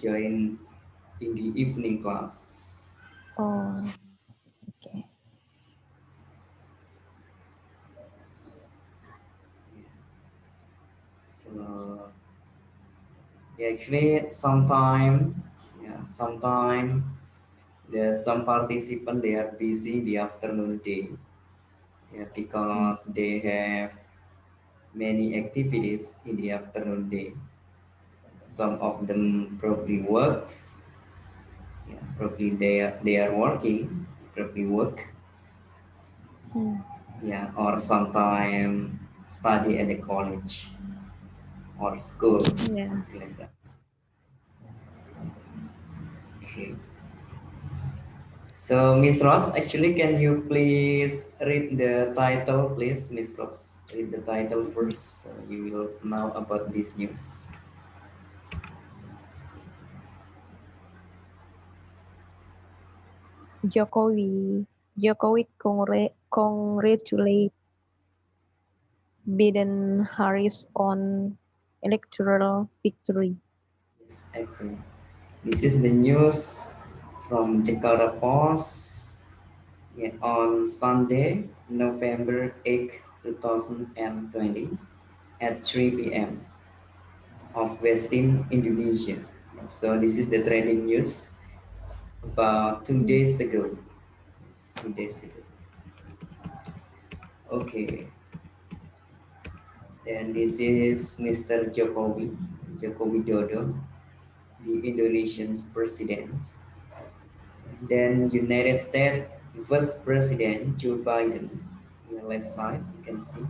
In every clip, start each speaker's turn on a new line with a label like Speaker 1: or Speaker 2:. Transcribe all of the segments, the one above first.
Speaker 1: join in the evening class.
Speaker 2: Oh, okay.
Speaker 1: So yeah, actually, sometime there's some participant they are busy in the afternoon day, yeah,
Speaker 2: Mm.
Speaker 1: because they have many activities in the afternoon day. Some of them probably works, yeah, probably they are working, probably work,
Speaker 2: Mm.
Speaker 1: yeah, or sometime study at the college or school,
Speaker 2: Yeah.
Speaker 1: something like that. Okay. So, Miss Ross, actually, can you please read the title, please, Miss Ross? Read the title first. So you will know about this news.
Speaker 2: Jokowi congratulates Biden Harris on electoral victory.
Speaker 1: Yes, excellent. This is the news from Jakarta Post, yeah, on Sunday, November 8th, 2020 at 3 p.m. of Westin, Indonesia. So this is the trending news about two
Speaker 2: Mm.
Speaker 1: days ago. Yes, 2 days ago. Okay, and this is Mr. Joko Widodo, the Indonesian's president. Then United States Vice President Joe Biden, on the left side, you can see.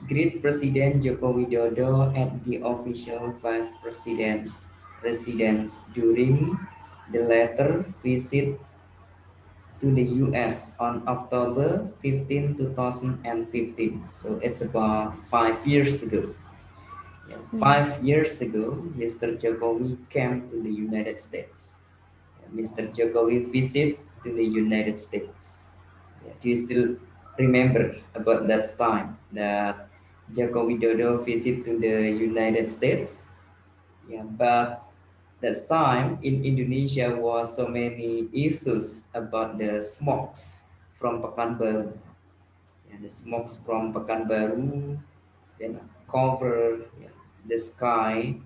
Speaker 1: Greet President Joko Widodo at the official Vice President residence during the latter visit to the US on October 15, 2015. So it's about 5 years ago. Yeah,
Speaker 2: Mm.
Speaker 1: 5 years ago, Mr. Jokowi came to the United States. Yeah, Mr. Jokowi visit to the United States. Yeah, do you still remember about that time that Joko Widodo visit to the United States? Yeah, but that time in Indonesia was so many issues about the smokes from Pekanbaru. Yeah, the smokes from Pekanbaru then cover, yeah, the sky,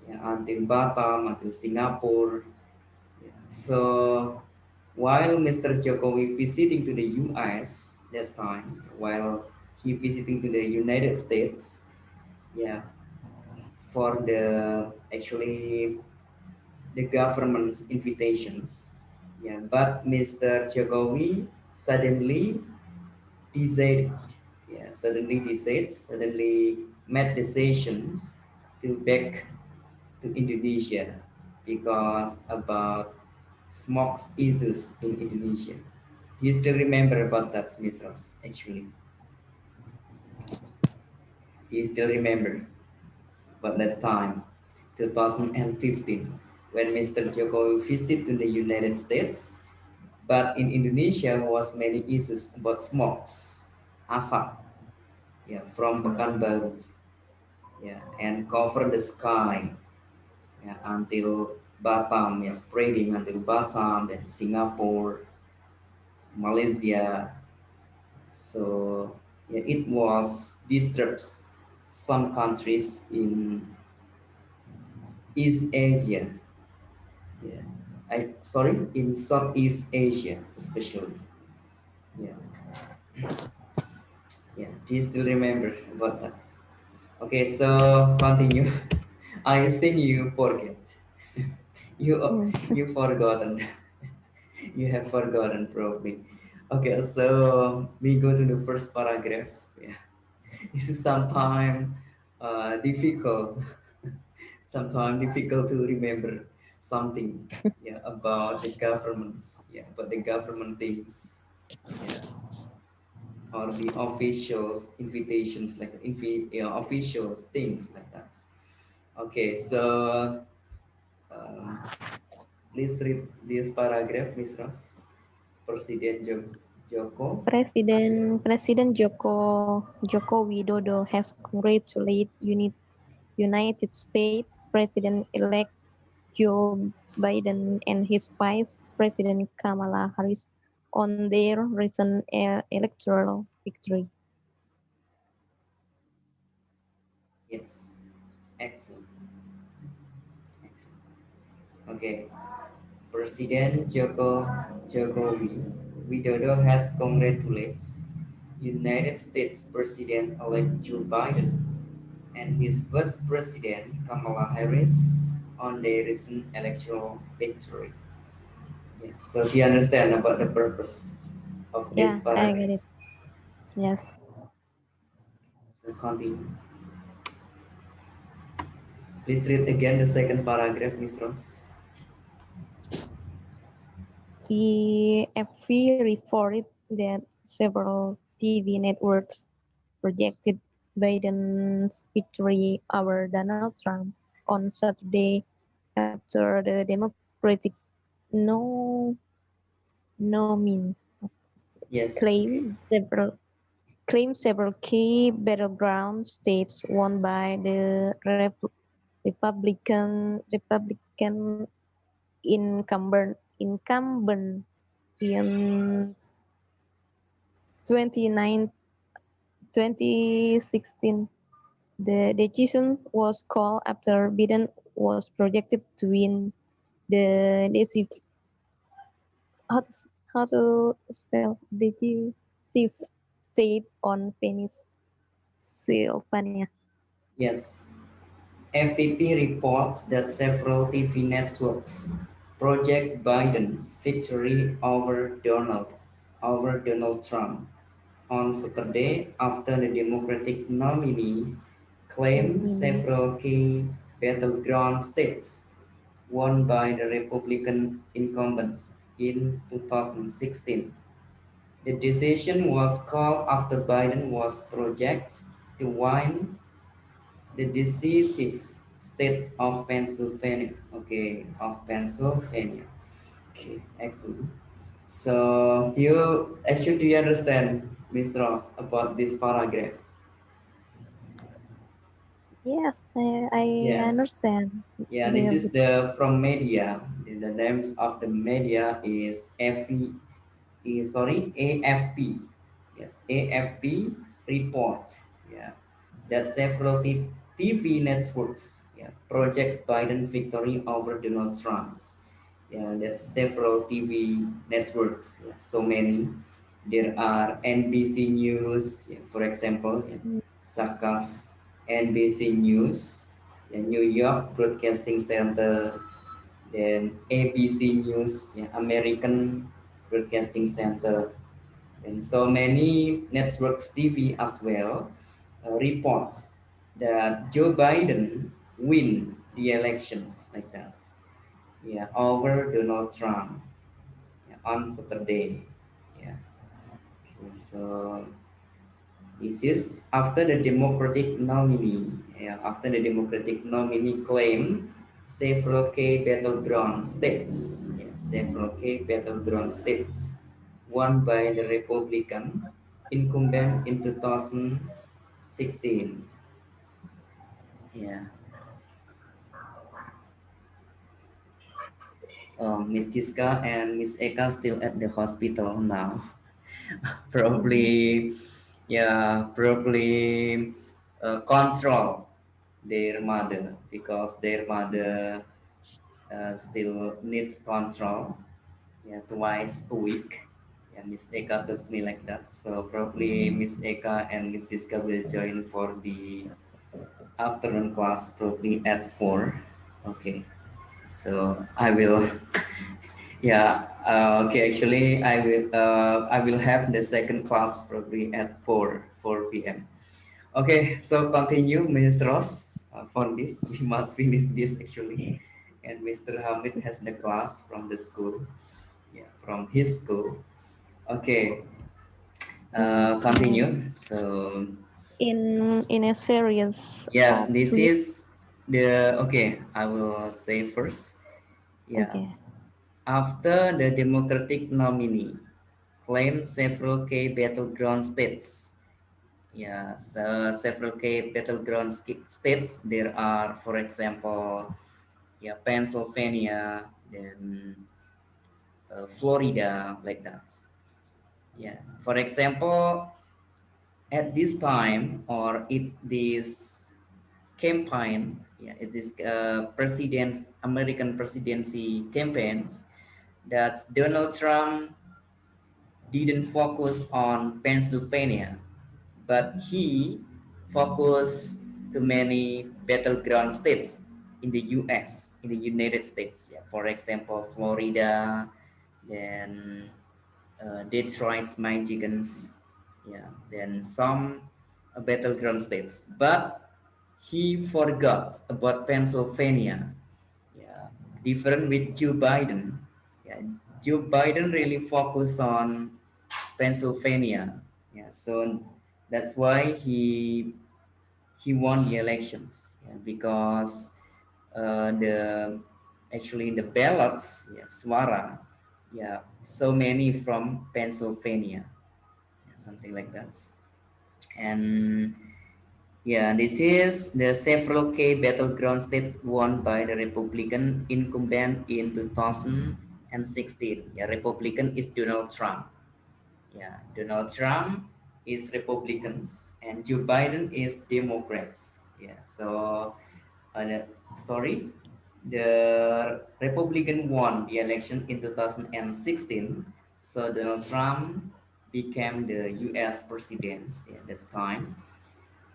Speaker 1: yeah, until Batam, until Singapore. Yeah. So while Mr. Jokowi visiting to the US this time, while he visiting to the United States, yeah, for the actually the government's invitations. Yeah, but Mr. Jokowi decided, suddenly made decisions to back to Indonesia because about smokes issues in Indonesia. Do you still remember about that, Miss Ross? Actually, do you still remember about that time, 2015, when Mr. Jokowi visited to the United States, but in Indonesia was many issues about smokes, asap, yeah, from
Speaker 2: Mm.
Speaker 1: Pekanbaru, yeah, and cover the sky, yeah, until Batam, yeah, spreading until Batam, then Singapore, Malaysia. So yeah, it was disturbs some countries in East Asia. Yeah, in Southeast Asia especially. Yeah, yeah. Do you still remember about that? Okay, so continue. I think you forget.
Speaker 2: Mm.
Speaker 1: You forgotten. You have forgotten probably. Okay, so we go to the first paragraph. Yeah, this is sometimes difficult, sometimes difficult to remember something. Yeah, about the governments. Yeah, about the government things. Yeah, or the officials invitations like officials things like that. Okay, so um, please read this paragraph, Miss Ross. Presiden Joko.
Speaker 2: Presiden Joko Widodo has congratulated United States President-elect Joe Biden and his Vice President Kamala Harris on their recent electoral victory.
Speaker 1: Yes, excellent, excellent. Okay, Presiden Jokowi Widodo has congratulated United States President-elect Joe Biden and his Vice President Kamala Harris on their recent electoral victory. Yes. So do you understand about the purpose of this
Speaker 2: Yeah, I
Speaker 1: paragraph?
Speaker 2: get it. Yes.
Speaker 1: So continue. Please read again the second paragraph, Miss Ross.
Speaker 2: The FV reported that several TV networks projected Biden's victory over Donald Trump on Saturday after the Democratic no nomin
Speaker 1: Yes. Okay.
Speaker 2: claim several key battleground states won by the Republican incumbent in 29 2016. The decision was called after Biden was projected to win the decisive how to, how to spell decisive state on Pennsylvania.
Speaker 1: Yes. FVP reports that several TV networks projects Biden victory over Donald Trump on Saturday after the Democratic nominee claimed
Speaker 2: Nominee.
Speaker 1: several key battleground states won by the Republican incumbents in 2016. The decision was called after Biden was projected to win the decisive states of Pennsylvania. Okay, of Pennsylvania. Okay, excellent. So, do you understand, Miss Ross, about this paragraph?
Speaker 2: Yes, I
Speaker 1: Yes.
Speaker 2: understand
Speaker 1: Yeah,
Speaker 2: a
Speaker 1: this
Speaker 2: little
Speaker 1: is
Speaker 2: bit.
Speaker 1: the from media. The names of the media is AFP. Yes, AFP report. Yeah, that several TV networks, yeah, projects Biden victory over Donald Trump's. Yeah, there's several TV networks. Yeah, so many. There are NBC News, yeah, for example, yeah,
Speaker 2: Mm,
Speaker 1: Sakas NBC News, yeah, New York Broadcasting Center, then ABC News, yeah, American Broadcasting Center, and so many networks TV as well reports that Joe Biden win the elections like that, yeah, over Donald Trump, yeah, on Saturday, yeah. Okay, so this is after the Democratic nominee, yeah, after the Democratic nominee claimed several key battleground states, yeah, several key battleground states won by the Republican incumbent in 2016. Yeah. Miss Tiska and Miss Eka still at the hospital now.
Speaker 2: mm,
Speaker 1: Probably, yeah, probably control their mother because their mother still needs control, yeah, twice a week. Yeah, Miss Eka tells me like that. So probably Miss Eka and Miss Tiska will join for the afternoon class probably at 4. Okay. So I will, yeah. Okay. Actually, I will have the second class probably at 4 p.m. Okay. So continue, Mr. Ross. For this, we must finish this actually. And Mr. Hamid has the class from the school. Yeah, from his school. Okay.
Speaker 2: okay.
Speaker 1: Continue. So
Speaker 2: In a series
Speaker 1: yes,
Speaker 2: of
Speaker 1: this
Speaker 2: tweets.
Speaker 1: is the okay. I will say first. Yeah.
Speaker 2: Okay.
Speaker 1: After the Democratic nominee claimed several key battleground states. Yeah, so several key battleground states. There are, for example, yeah, Pennsylvania, then Florida, like that. Yeah. For example, at this time or it this campaign, yeah, it is American presidency campaigns that Donald Trump didn't focus on Pennsylvania, but he focused to many battleground states in the U.S., in the United States. Yeah, for example, Florida, then Detroit Michigans, yeah, then some battleground states. But he forgot about Pennsylvania. Yeah, different with Joe Biden. Yeah, Joe Biden really focused on Pennsylvania. Yeah, so that's why he won the elections. Yeah, because the actually the ballots, yeah, suara, yeah, so many from Pennsylvania, yeah, something like that. And yeah, this is the several K battleground state won by the Republican incumbent in 2016. Yeah, Republican is Donald Trump. Yeah, Donald Trump is Republicans and Joe Biden is Democrats. Yeah, so uh, sorry, the Republican won the election in 2016. So Donald Trump became the U.S. president. Yeah, that's time.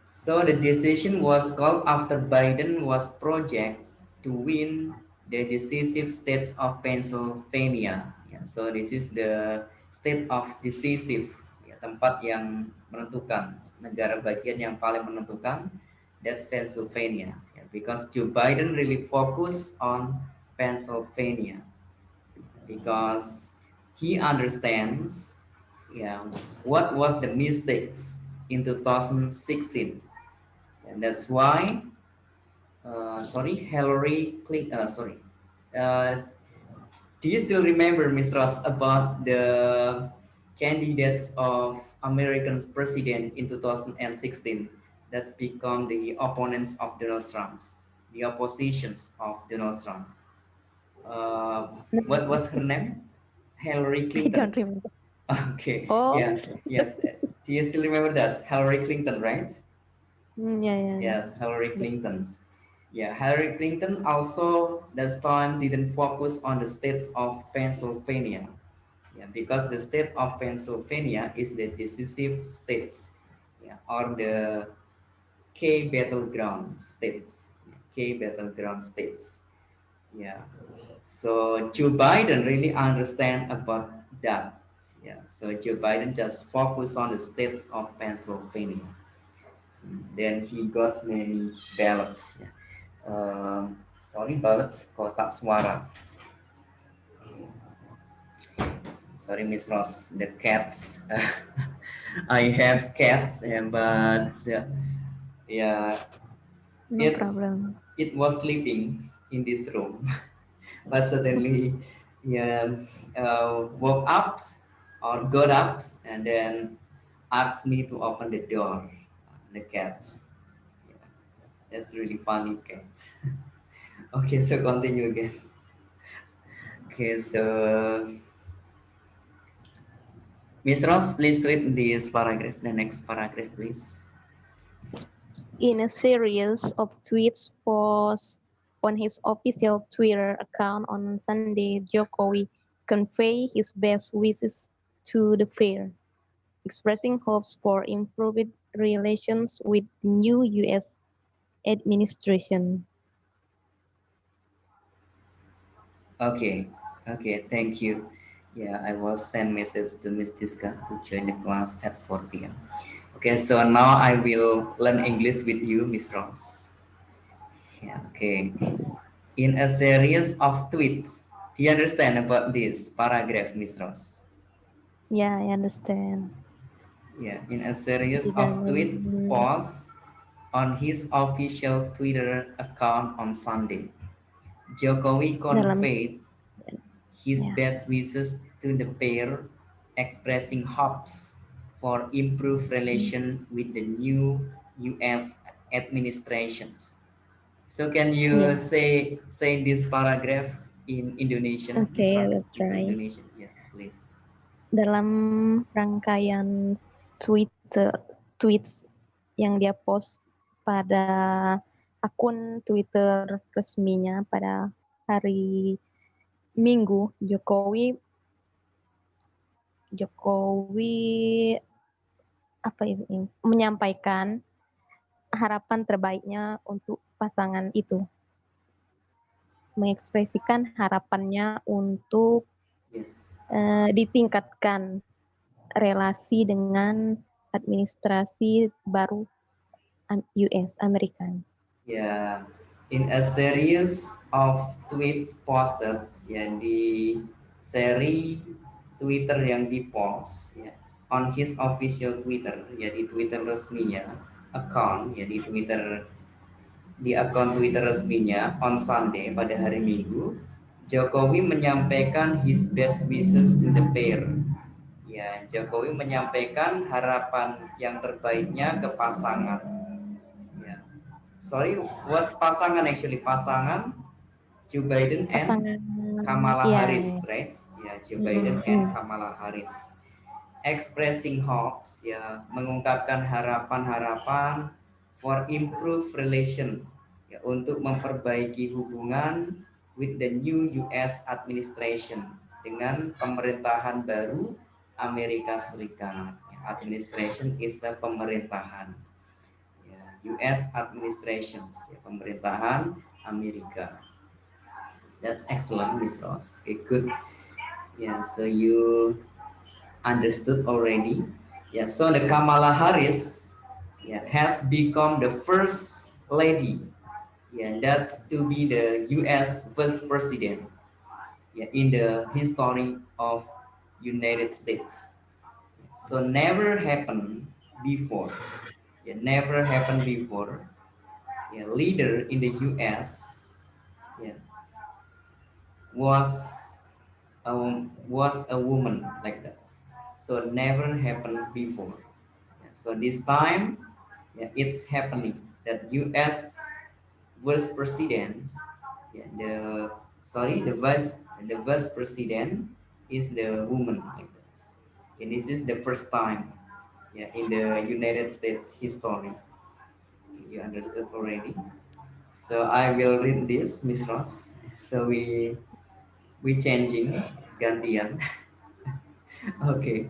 Speaker 1: So the decision was called after Biden was projected to win the decisive states of Pennsylvania. Ya, so this is the state of decisive, ya, tempat yang menentukan, negara bagian yang paling menentukan. That's Pennsylvania. Ya, because Joe Biden really focus on Pennsylvania because he understands, yeah, what was the mistakes in 2016, and that's why, sorry, uh, do you still remember, Miss Ross, about the candidates of American's president in 2016 that's become the opponents of Donald Trump's, the oppositions of Donald Trump? Uh, what was her name? Hillary
Speaker 2: I
Speaker 1: Clinton.
Speaker 2: don't remember.
Speaker 1: Okay, yeah,
Speaker 2: Oh,
Speaker 1: yes. Do you still remember that? Hillary Clinton, right?
Speaker 2: yeah, yeah, yeah.
Speaker 1: Yes, Hillary
Speaker 2: But
Speaker 1: Clinton's. Yeah, Hillary Clinton also this time didn't focus on the states of Pennsylvania. Yeah, because the state of Pennsylvania is the decisive states. Yeah, or the K battleground states. Yeah, K battleground states. Yeah. So Joe Biden really understand about that. Yeah. So Joe Biden just focus on the states of Pennsylvania. Then he got many ballots. Yeah. Sorry, ballots, kotak suara. Sorry, Miss Ross, the cats. I have cats, but yeah,
Speaker 2: no
Speaker 1: it's
Speaker 2: problem.
Speaker 1: it was sleeping in this room, but suddenly, yeah, woke up or got up and then asked me to open the door. The cat. Yeah, that's really funny cat. Okay, so continue again. Okay, so Miss Ross, please read this paragraph, the next paragraph, please.
Speaker 2: In a series of tweets posted on his official Twitter account on Sunday, Jokowi conveyed his best wishes to the fair, expressing hopes for improved relations with the new U.S. administration.
Speaker 1: Okay, okay, thank you. Yeah, I will send message to Miss Tiska to join the class at 4 p.m. Okay, so now I will learn English with you, Miss Ross. Yeah, okay. In a series of tweets, do you understand about this paragraph, Miss Ross?
Speaker 2: Yeah, I understand.
Speaker 1: Yeah, in a series of tweet
Speaker 2: Tidak.
Speaker 1: posts on his official Twitter account on Sunday, Jokowi
Speaker 2: Dalam
Speaker 1: conveyed his
Speaker 2: ya.
Speaker 1: best wishes to the pair, expressing hopes for improved
Speaker 2: Hmm.
Speaker 1: relation with the new U.S. administrations. So can you
Speaker 2: Yeah.
Speaker 1: say this paragraph in Indonesian, Miss
Speaker 2: Okay,
Speaker 1: Ross?
Speaker 2: let's
Speaker 1: Into
Speaker 2: try.
Speaker 1: Indonesian, yes, please.
Speaker 2: Dalam rangkaian Twitter tweets yang dia post pada akun Twitter resminya pada hari Minggu, Jokowi apa ini menyampaikan harapan terbaiknya untuk pasangan itu, mengekspresikan harapannya untuk
Speaker 1: Yes.
Speaker 2: ditingkatkan relasi dengan administrasi baru US Amerika.
Speaker 1: Yeah, in a series of tweets posted, ya di seri Twitter yang dipost ya on his official Twitter, ya di Twitter resminya, account ya di akun Twitter resminya on Sunday pada hari Minggu, Jokowi menyampaikan his best wishes to the pair. Ya, Jokowi menyampaikan harapan yang terbaiknya ke pasangan. Ya, sorry, what pasangan actually? Pasangan Joe Biden and
Speaker 2: Pasangan
Speaker 1: Kamala
Speaker 2: ya,
Speaker 1: Harris, right? Ya, Joe Biden and Kamala Harris. Expressing hopes, ya, mengungkapkan harapan-harapan for improved relation, ya, untuk memperbaiki hubungan with the new US administration dengan pemerintahan baru Amerika Serikat. Ya, administration is the pemerintahan. Ya, US administrations, ya, pemerintahan Amerika. That's excellent, Miss Ross. Okay, good. Yeah, so you understood already. Yeah, so the Kamala Harris, yeah, has become the first lady, yeah, that's to be the U.S. Vice President, yeah, in the history of United States. So never happened before. Yeah, never happened before. Yeah, leader in the U.S. Yeah, was a woman like that. So never happened before. Yeah, so this time, yeah, it's happening that U.S. vice president, yeah, the vice president is the woman like this. And this is the first time, yeah, in the United States history. You understood already. So I will read this, Miss Ross. So we changing gantian. Okay.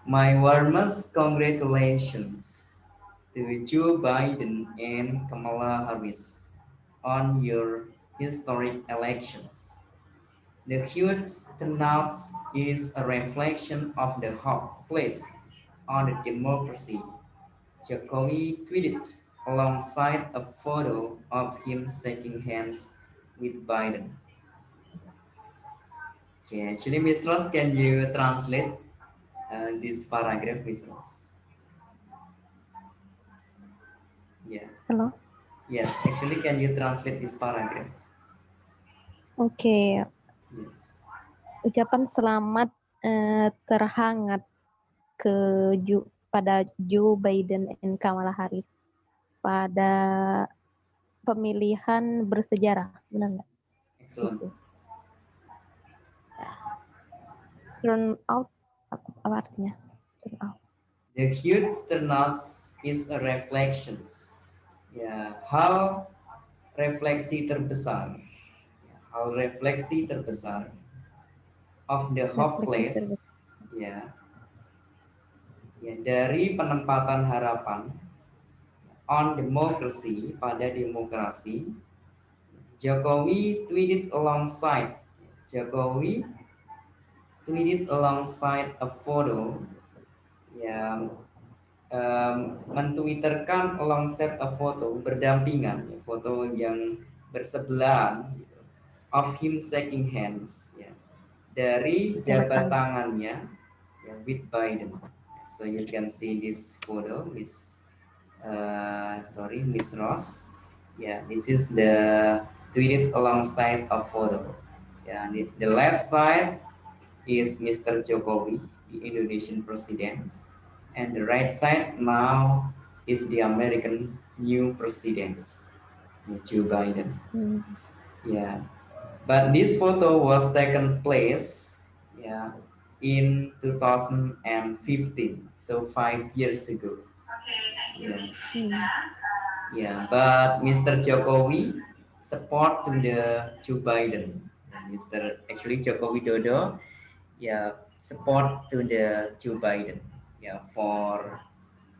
Speaker 1: My warmest congratulations to Joe Biden and Kamala Harris on your historic elections. The huge turnout is a reflection of the hope placed on the democracy. Jokowi tweeted alongside a photo of him shaking hands with Biden. Okay, actually, Miss Ross, can you translate this paragraph, Miss Ross? Yeah.
Speaker 2: halo.
Speaker 1: Yes, actually, can you translate this paragraph?
Speaker 2: Oke,
Speaker 1: Yes.
Speaker 2: ucapan selamat terhangat ke pada Joe Biden dan Kamala Harris pada pemilihan bersejarah, benar nggak?
Speaker 1: Excellent.
Speaker 2: Itu. Turn out apa artinya? Turn out.
Speaker 1: The huge turnout is a reflection. Ya, hal refleksi terbesar. Ya, hal refleksi terbesar of the
Speaker 2: Refleksi terbesar.
Speaker 1: hopeless. Ya, ya dari penempatan harapan on democracy pada demokrasi. Jokowi tweeted alongside. Jokowi tweeted alongside a photo yang mentwitterkan alongside a foto berdampingan, ya, foto yang bersebelahan gitu, of him shaking hands, ya, dari
Speaker 2: Jabat
Speaker 1: jabat
Speaker 2: tangan.
Speaker 1: tangannya, ya, with Biden. So you can see this photo, Miss Ross. Yeah, this is the tweeted alongside a photo. Yeah, the left side is Mr. Jokowi, the Indonesian president, and the right side now is the American new president. Joe Biden.
Speaker 2: Mm.
Speaker 1: Yeah, but this photo was taken place, yeah, in 2015, so 5 years ago. Yeah.
Speaker 2: Mm.
Speaker 1: Yeah, but Mr. Jokowi support to the Joe Biden. Mr. Actually Jokowi Dodo, yeah, support to the Joe Biden. Yeah, for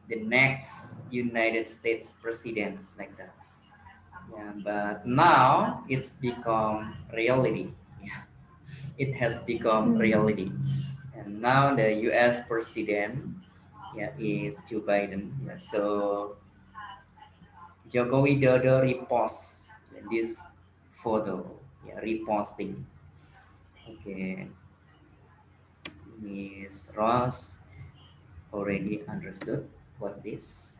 Speaker 1: the next United States presidents like that. Yeah, but now it's become reality. Yeah, it has become
Speaker 2: Mm.
Speaker 1: reality, and now the U.S. president, yeah, is Joe Biden. Yeah, so Jokowi Dodo repost this photo, yeah, reposting. Okay, Miss Ross already understood what this.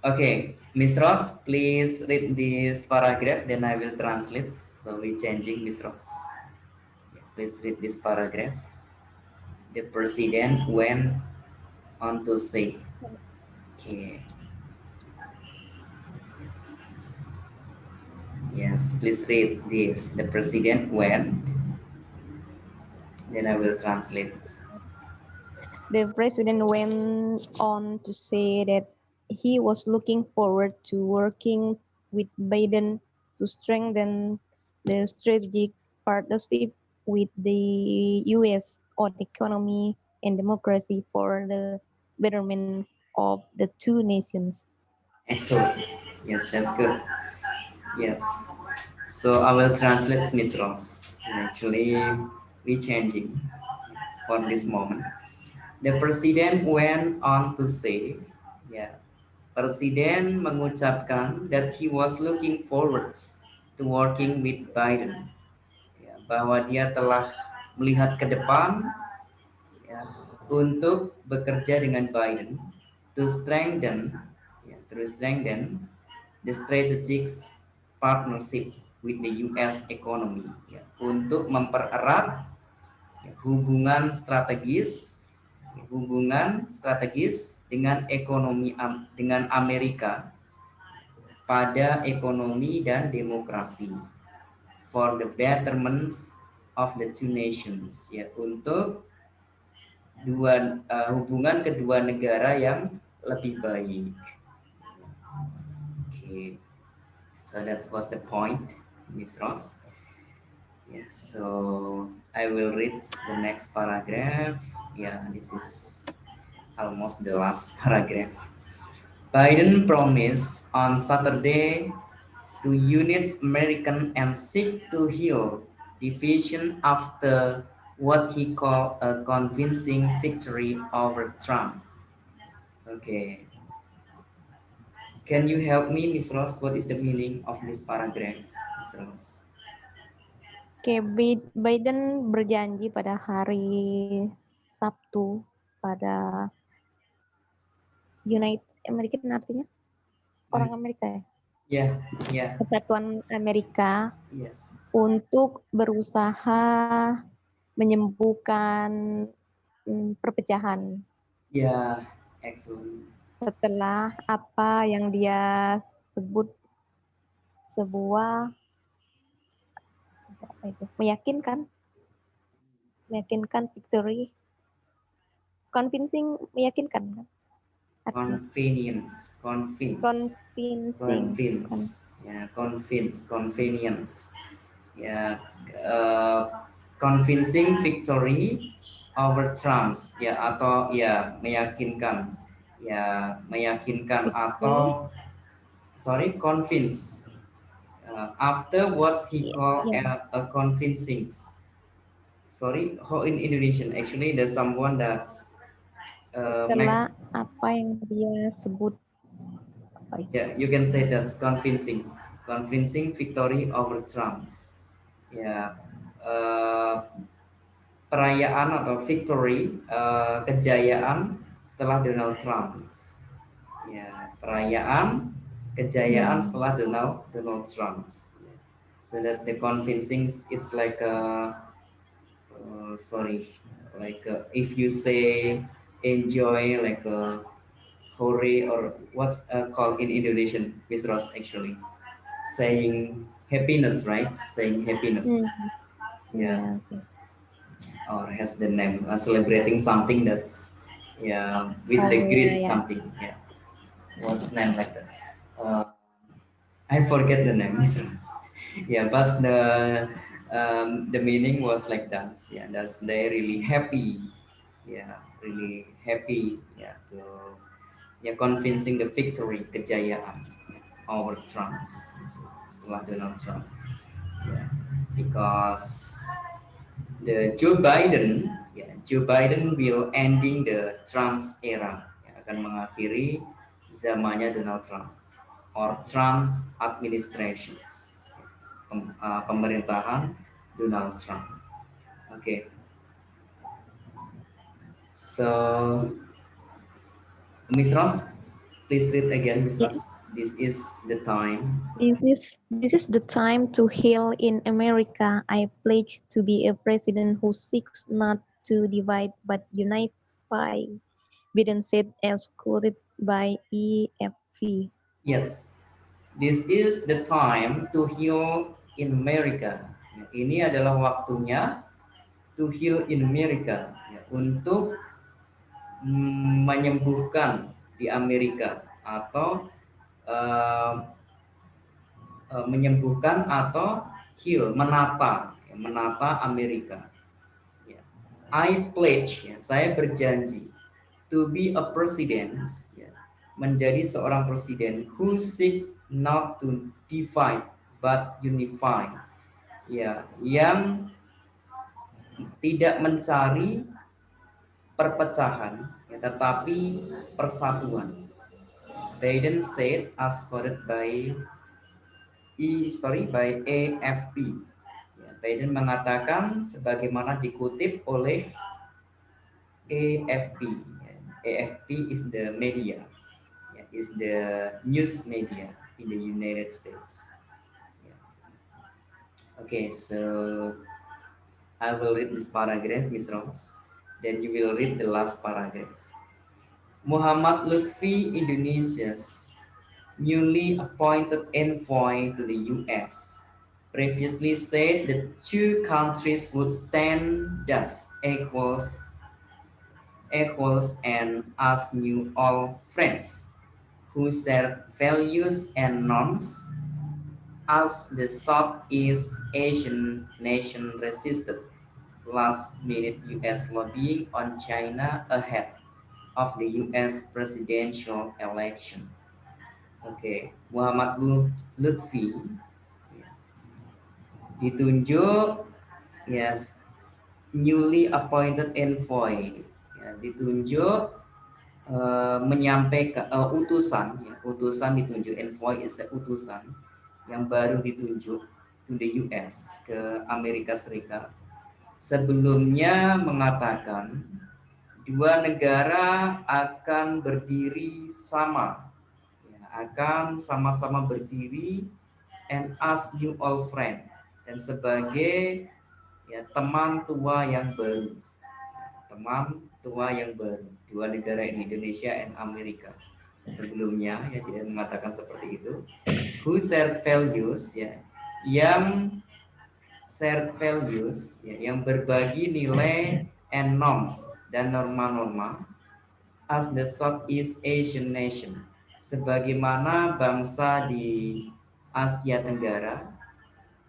Speaker 1: Okay, Miss Ross, please read this paragraph, then I will translate. So we changing, Miss Ross. Yeah, please read this paragraph. The president went on to say, okay, yes, please read this. The president went, then I will translate.
Speaker 2: The president went on to say that he was looking forward to working with Biden to strengthen the strategic partnership with the US on economy and democracy for the betterment of the two nations.
Speaker 1: Excellent. Yes, that's good. Yes. So I will translate Miss Ross. Actually, we changing for this moment. The president went on to say, yeah, Presiden mengucapkan that he was looking forward to working with Biden, ya, bahwa dia telah melihat ke depan, ya, untuk bekerja dengan Biden to strengthen, ya, to strengthen the strategic partnership with the US economy, ya, untuk mempererat, ya, hubungan strategis dengan ekonomi dengan Amerika pada ekonomi dan demokrasi for the betterment of the two nations, ya, untuk hubungan kedua negara yang lebih baik. Okay, so that was the point, Miss Ross. Yes, so I will read the next paragraph. Yeah, this is almost the last paragraph. Biden promised on Saturday to unite American and seek to heal division after what he called a convincing victory over Trump. Okay, can you help me, Miss Ross? What is the meaning of this paragraph, Miss Ross?
Speaker 2: Oke, Biden berjanji pada hari Sabtu pada United American artinya
Speaker 1: Mm,
Speaker 2: orang Amerika ya,
Speaker 1: yeah, yeah,
Speaker 2: Kesatuan Amerika
Speaker 1: yes,
Speaker 2: untuk berusaha menyembuhkan perpecahan
Speaker 1: yeah, excellent.
Speaker 2: setelah apa yang dia sebut sebuah apa itu meyakinkan victory, convincing, meyakinkan kan artinya
Speaker 1: Convenience, convince,
Speaker 2: convincing kan.
Speaker 1: convince, yeah, convince, convenience, yeah, uh, convincing victory over Trumps, ya, atau ya meyakinkan
Speaker 2: Victory
Speaker 1: atau sorry, convince, after what he
Speaker 2: ya,
Speaker 1: call
Speaker 2: ya.
Speaker 1: a convincing, sorry, how in Indonesian actually there's someone that's make,
Speaker 2: Setelah apa yang dia sebut apa itu
Speaker 1: yeah, you can say that's convincing victory over Trumps, ya, perayaan atau victory, kejayaan setelah Donald Trump, ya, perayaan kejayaan
Speaker 2: hmm.
Speaker 1: setelah Donald Donald Trump. So that's the convincing. It's like a, sorry, like if you say enjoy, like a hooray, or what's called in Indonesian, Miss Ross, actually saying happiness, right? Saying happiness,
Speaker 2: Mm.
Speaker 1: yeah,
Speaker 2: Yeah. Okay.
Speaker 1: or has the name celebrating something that's, yeah, with
Speaker 2: Oh
Speaker 1: the
Speaker 2: yeah,
Speaker 1: grid
Speaker 2: yeah.
Speaker 1: something, yeah. What's name like that? I forget the name, Miss Ross. Yeah, but the meaning was like that. Yeah, that's they really happy. Yeah, really happy. Yeah, to, yeah, convincing the victory, kejayaan over Trump's, setelah Donald Trump. Yeah, because the Joe Biden, ya, Joe Biden will ending the Trump's era, ya, akan mengakhiri zamannya Donald Trump or Trump's administrations, pemerintahan Donald Trump. Okay, so Miss Ross, please read again, Miss
Speaker 2: Yeah.
Speaker 1: Ross. This is the time.
Speaker 2: This is the time to heal in America. I pledge to be a president who seeks not to divide but unify. Biden said as quoted by EFP.
Speaker 1: Yes, this is the time to heal in America. Ya, ini adalah waktunya to heal in America, ya, untuk menyembuhkan di Amerika atau eh, menyembuhkan atau heal, menata, ya, menata Amerika. Ya. I pledge, ya, saya berjanji to be a president, ya, menjadi seorang presiden who seek not to divide but unify, ya, yang tidak mencari perpecahan, ya, tetapi persatuan. Biden said as quoted by by AFP. Ya, Biden mengatakan sebagaimana dikutip oleh AFP. Ya, AFP is the media, ya, is the news media in the United States. Ya. Okay, so I will read this paragraph, Miss Rose. Then you will read the last paragraph. Muhammad Lutfi, Indonesia's newly appointed envoy to the US, previously said the two countries would stand thus equals and as new old friends who share values and norms as the Southeast Asian nation resisted last-minute US lobbying on China ahead of the US presidential election. Oke, Muhammad Lutfi, ya, ditunjuk, yes, newly appointed envoy, ya, ditunjuk, menyampaikan, utusan, ya, utusan ditunjuk, envoy is utusan yang baru ditunjuk to the US, ke Amerika Serikat. Sebelumnya mengatakan dua negara akan berdiri sama, ya, akan sama-sama berdiri and as new old friend, dan sebagai, ya, teman tua yang baru, teman tua yang baru, dua negara ini, Indonesia dan Amerika. Sebelumnya, ya, tidak mengatakan seperti itu. Who shared values, ya, yang shared values, ya, yang berbagi nilai and norms dan norma-norma as the Southeast Asian nation, sebagaimana bangsa di Asia Tenggara,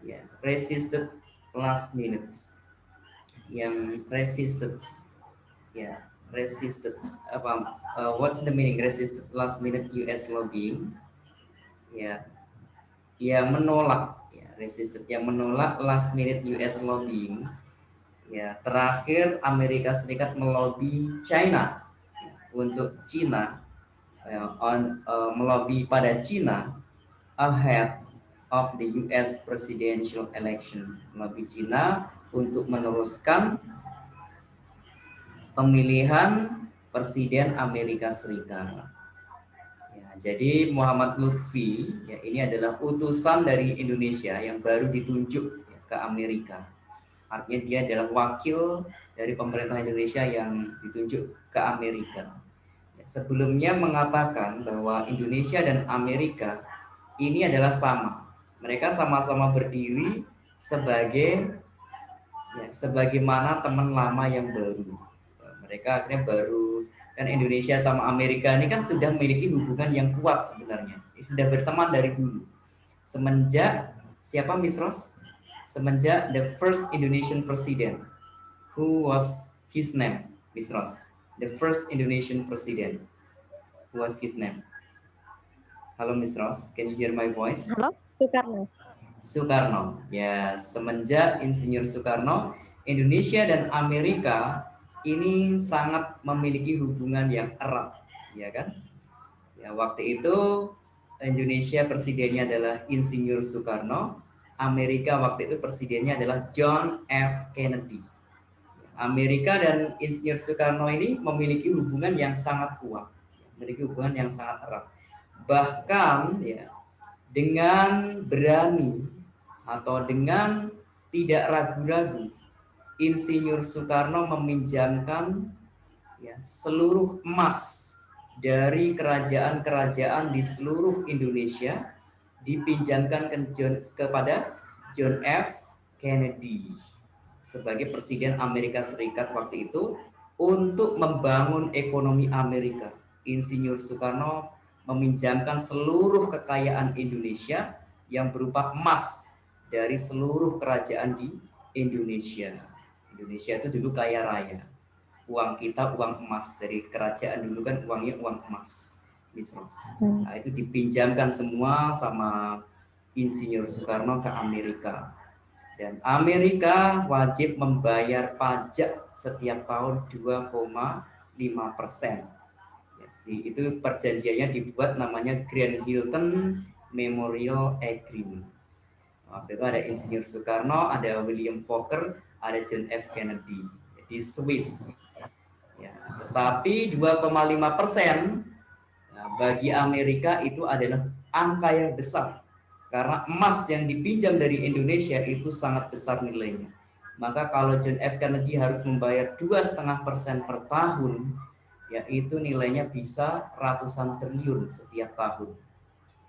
Speaker 1: ya, resisted last minutes, yang resisted, ya, resisted apa, what's the meaning resisted last minute US lobbying, ya, yang menolak, ya, resisted yang menolak last minute US lobbying, ya, terakhir Amerika Serikat melobi China, ya, untuk Cina, melobi pada Cina ahead of the US presidential election, melobi Cina untuk meneruskan pemilihan presiden Amerika Serikat. Ya, jadi Muhammad Lutfi, ya, ini adalah utusan dari Indonesia yang baru ditunjuk, ya, ke Amerika. Artinya dia adalah wakil dari pemerintah Indonesia yang ditunjuk ke Amerika. Ya, sebelumnya mengatakan bahwa Indonesia dan Amerika ini adalah sama. Mereka sama-sama berdiri sebagai sebagaimana teman lama yang baru. Mereka akhirnya baru, kan Indonesia sama Amerika ini kan sudah memiliki hubungan yang kuat sebenarnya. Sudah berteman dari dulu. Semenjak siapa Miss Ros? Semenjak the first Indonesian president. Who was his name, Miss Ros? The first Indonesian president. Who was his name? Halo Miss Ros, can you hear my voice?
Speaker 2: Halo, Soekarno.
Speaker 1: Soekarno. Ya, semenjak Insinyur Soekarno, Indonesia dan Amerika ini sangat memiliki hubungan yang erat, ya kan? Ya, waktu itu Indonesia presidennya adalah Insinyur Soekarno, Amerika waktu itu presidennya adalah John F. Kennedy. Amerika dan Insinyur Soekarno ini memiliki hubungan yang sangat kuat, memiliki hubungan yang sangat erat. Bahkan ya, dengan berani atau dengan tidak ragu-ragu, Insinyur Soekarno meminjamkan ya, seluruh emas dari kerajaan-kerajaan di seluruh Indonesia dipinjamkan kepada John F. Kennedy sebagai Presiden Amerika Serikat waktu itu untuk membangun ekonomi Amerika. Insinyur Soekarno meminjamkan seluruh kekayaan Indonesia yang berupa emas dari seluruh kerajaan di Indonesia. Indonesia itu dulu kaya raya. Uang kita uang emas, dari kerajaan dulu kan uangnya uang emas. Nah, itu dipinjamkan semua sama Insinyur Soekarno ke Amerika. Dan Amerika wajib membayar pajak setiap tahun 2,5%. Itu perjanjiannya dibuat namanya Grand Hilton Memorial Agreement. Waktu itu ada Insinyur Soekarno, ada William Fokker, ada John F. Kennedy di Swiss. Ya, tetapi 2,5% bagi Amerika itu adalah angka yang besar. Karena emas yang dipinjam dari Indonesia itu sangat besar nilainya. Maka kalau John F. Kennedy harus membayar 2,5% per tahun, yaitu nilainya bisa ratusan triliun setiap tahun.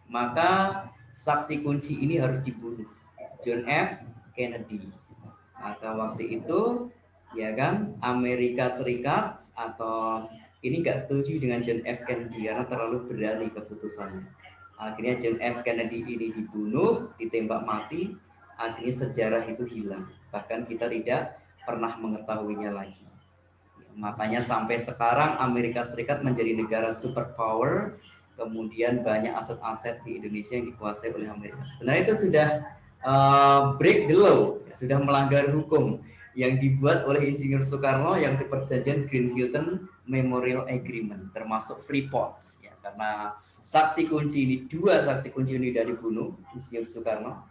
Speaker 1: Maka saksi kunci ini harus dibunuh, John F. Kennedy. Maka waktu itu, ya kan, Amerika Serikat atau ini nggak setuju dengan John F. Kennedy karena terlalu berani keputusannya. Akhirnya John F. Kennedy ini dibunuh, ditembak mati. Akhirnya sejarah itu hilang. Bahkan kita tidak pernah mengetahuinya lagi. Makanya sampai sekarang Amerika Serikat menjadi negara superpower. Kemudian banyak aset-aset di Indonesia yang dikuasai oleh Amerika. Sebenarnya itu sudah break the law, sudah melanggar hukum yang dibuat oleh Insinyur Soekarno yang di perjanjian Grand Hilton Memorial Agreement, termasuk Freeport. Ya, karena saksi kunci ini, dua saksi kunci ini dari dibunuh, Insinyur Soekarno,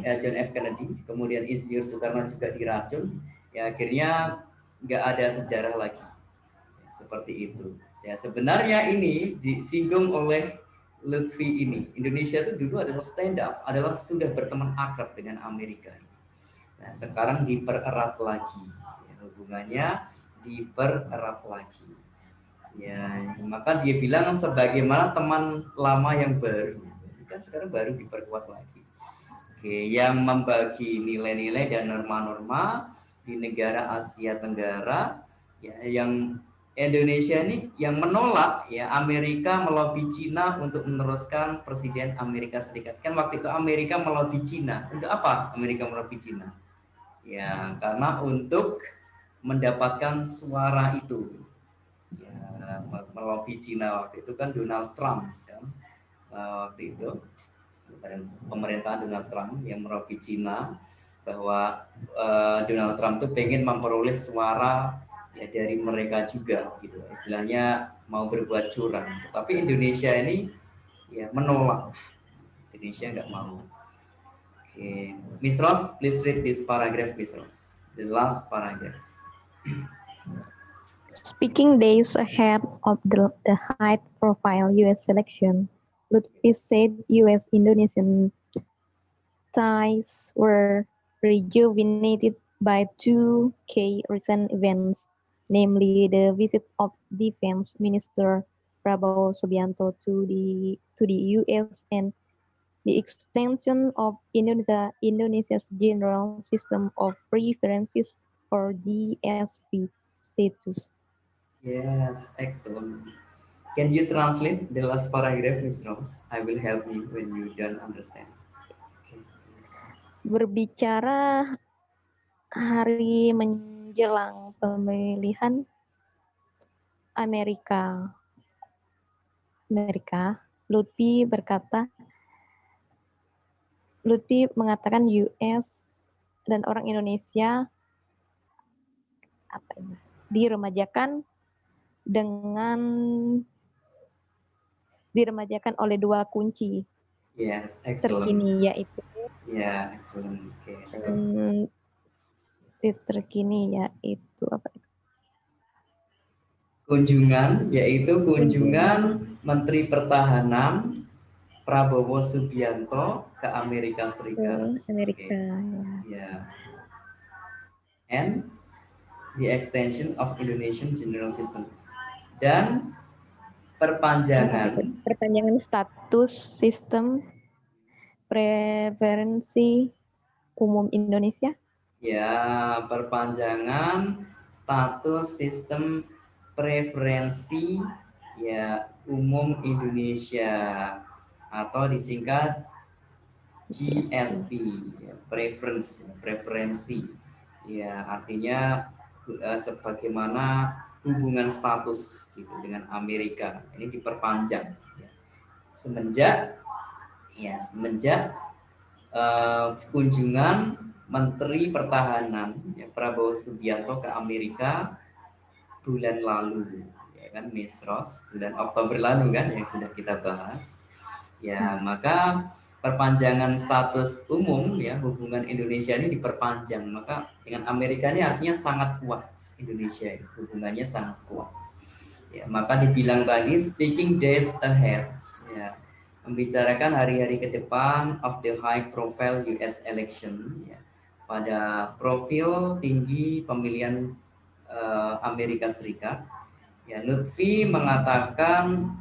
Speaker 1: John F. Kennedy, kemudian Insinyur Soekarno juga diracun. Ya, akhirnya nggak ada sejarah lagi. Ya, seperti itu. Ya, sebenarnya ini disinggung oleh Lutfi ini. Indonesia itu dulu adalah stand up, adalah sudah berteman akrab dengan Amerika. Nah, sekarang dipererat lagi. Ya, hubungannya dipererat lagi. Ya, maka dia bilang sebagaimana teman lama yang baru. Kan sekarang baru diperkuat lagi. Oke, yang membagi nilai-nilai dan norma-norma di negara Asia Tenggara, ya, yang Indonesia ini yang menolak ya Amerika melobi Cina untuk meneruskan Presiden Amerika Serikat. Kan waktu itu Amerika melobi Cina. Untuk apa Amerika melobi Cina? Ya, karena untuk mendapatkan suara itu. Ya, melobi Cina waktu itu kan Donald Trump kan. Waktu itu pemerintahan Donald Trump yang melobi Cina bahwa Donald Trump itu pengen memperoleh suara ya dari mereka juga gitu, istilahnya mau berbuat curang. Tetapi Indonesia ini ya menolak, Indonesia nggak mau. Oke, Miss Ross, please read this paragraph, Miss Ross, the last paragraph.
Speaker 2: Speaking days ahead of the high-profile U.S. election, Lutfi said U.S.-Indonesian ties were rejuvenated by two key recent events. namely the visits of Defense Minister Prabowo Subianto to the US and the extension of Indonesia's General System of Preferences or DSP status.
Speaker 1: Yes, excellent. Can you translate the last paragraph, Miss Rose? I will help you when you don't understand. Okay, yes.
Speaker 2: Berbicara hari menjelang pemilihan Amerika, Lutfi berkata, Lutfi mengatakan US dan orang Indonesia diremajakan dengan oleh dua kunci
Speaker 1: Yes, excellent.
Speaker 2: terkini, yaitu
Speaker 1: Yeah, excellent. Okay, so
Speaker 2: hmm, apa itu?
Speaker 1: kunjungan yaitu
Speaker 2: Kunjungan
Speaker 1: kunjungan Menteri Pertahanan Prabowo Subianto ke Amerika
Speaker 2: ke
Speaker 1: Serikat.
Speaker 2: Amerika,
Speaker 1: Okay,
Speaker 2: ya.
Speaker 1: yeah. And the extension of Indonesian General System dan
Speaker 2: Apa itu?
Speaker 1: perpanjangan
Speaker 2: Perpanjangan status sistem preferensi umum Indonesia.
Speaker 1: ya perpanjangan status sistem preferensi ya umum Indonesia atau disingkat
Speaker 2: GSP.
Speaker 1: GSP ya, preferensi ya artinya sebagaimana hubungan status gitu dengan Amerika ini diperpanjang ya. semenjak semenjak kunjungan Menteri Pertahanan ya, Prabowo Subianto ke Amerika bulan lalu ya kan Miss Ross bulan Oktober lalu kan yang sudah kita bahas ya maka perpanjangan status umum ya hubungan Indonesia ini diperpanjang maka dengan Amerika ini artinya sangat kuat Indonesia hubungannya sangat kuat ya maka dibilang tadi speaking days ahead ya membicarakan hari-hari ke depan of the high profile US election ya pada profil tinggi pemilihan Amerika Serikat ya Lutfi mengatakan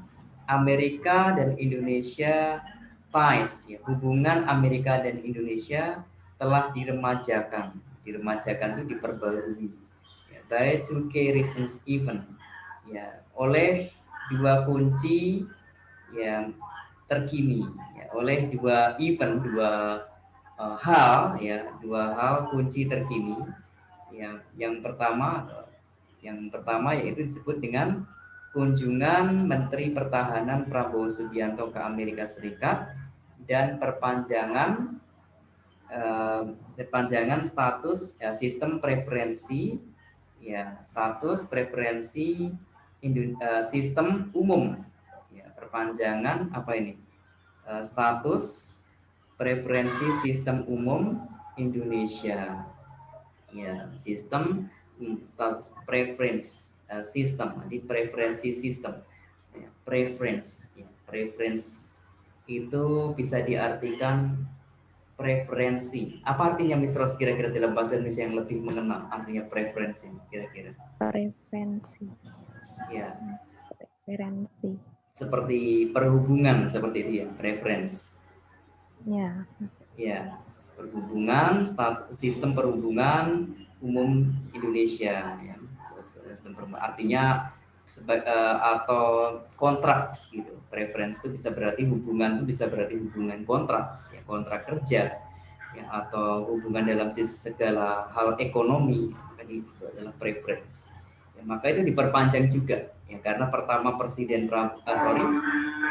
Speaker 1: Amerika dan Indonesia ties ya hubungan Amerika dan Indonesia telah diremajakan itu diperbarui ya, by two key reasons even ya oleh dua kunci yang terkini ya, oleh dua event dua hal kunci terkini yang pertama yaitu disebut dengan kunjungan Menteri Pertahanan Prabowo Subianto ke Amerika Serikat dan perpanjangan status ya, sistem preferensi ya status preferensi sistem umum ya perpanjangan apa ini status preferensi sistem umum Indonesia ya sistem status preference sistem di preferensi sistem ya, preference itu bisa diartikan preferensi apa artinya Miss Ros kira-kira dalam bahasa Indonesia yang lebih mengenal artinya preferensi kira-kira
Speaker 2: Preferensi.
Speaker 1: ya
Speaker 2: Preferensi.
Speaker 1: seperti perhubungan seperti itu ya preference
Speaker 2: Ya.
Speaker 1: ya perhubungan sistem perhubungan umum Indonesia ya artinya atau kontrak gitu preference itu bisa berarti hubungan itu bisa berarti hubungan kontrak ya kontrak kerja ya atau hubungan dalam segala hal ekonomi tadi itu adalah preference ya, maka itu diperpanjang juga ya karena pertama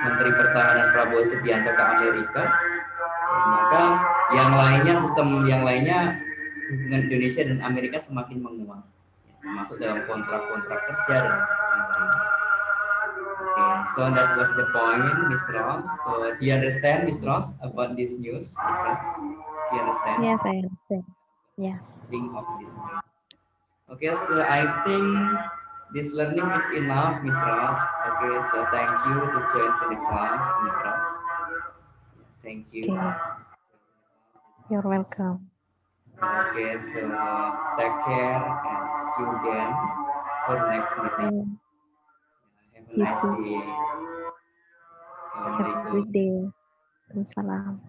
Speaker 1: Menteri Pertahanan Prabowo Subianto ke Amerika maka sistem yang lainnya hubungan Indonesia dan Amerika semakin menguat ya, termasuk dalam kontrak-kontrak kerja dan lain-lain. Okay, so that was the point, Mr. Ross. So do you understand, Mr. Ross, about this news, Mr. Ross? Do you understand?
Speaker 2: Ya, saya understand. Ya.
Speaker 1: Think of this news. Okay, so I think this learning is enough, Miss Ross. Okay, so thank you to join to the class, Miss Ross. Thank you.
Speaker 2: Okay. You're welcome.
Speaker 1: Okay, so take care and see you again for next meeting.
Speaker 2: Yeah.
Speaker 1: Have a
Speaker 2: You
Speaker 1: nice
Speaker 2: too.
Speaker 1: day.
Speaker 2: Have a
Speaker 1: Assalamualaikum.
Speaker 2: great day. Wassalam.